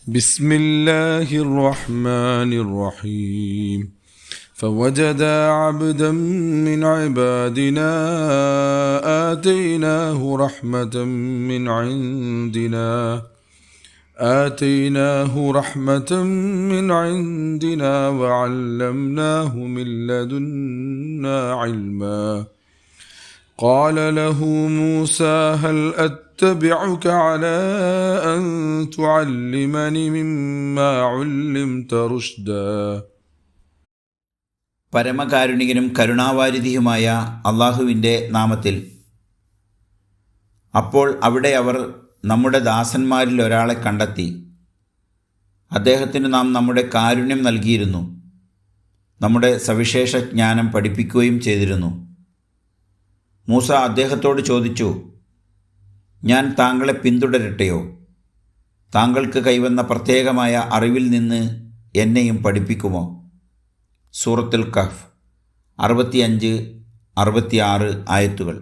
بسم الله الرحمن الرحيم فوجدا عبدا من عبادنا آتيناه رحمة من عندنا وعلمناه من لدنا علما قال له موسى هل أتبعك على أن تعلمني مما علمت رشدا. പരമകാരുണികനും കരുണാവാരിധിയുമായ അള്ളാഹുവിൻ്റെ നാമത്തിൽ. അപ്പോൾ അവിടെ അവർ നമ്മുടെ ദാസന്മാരിൽ ഒരാളെ കണ്ടെത്തി. അദ്ദേഹത്തിന് നാം നമ്മുടെ കാരുണ്യം നൽകിയിരുന്നു, നമ്മുടെ സവിശേഷ ജ്ഞാനം പഠിപ്പിക്കുകയും ചെയ്തിരുന്നു. മൂസ അദ്ദേഹത്തോട് ചോദിച്ചു, ഞാൻ താങ്കളെ പിന്തുടരട്ടെയോ? താങ്കൾക്ക് കൈവന്ന പ്രത്യേകമായ അറിവിൽ നിന്ന് എന്നെയും പഠിപ്പിക്കുമോ? സൂറത്തുൽ കഹ്ഫ് 65-66 ആയത്തുകൾ.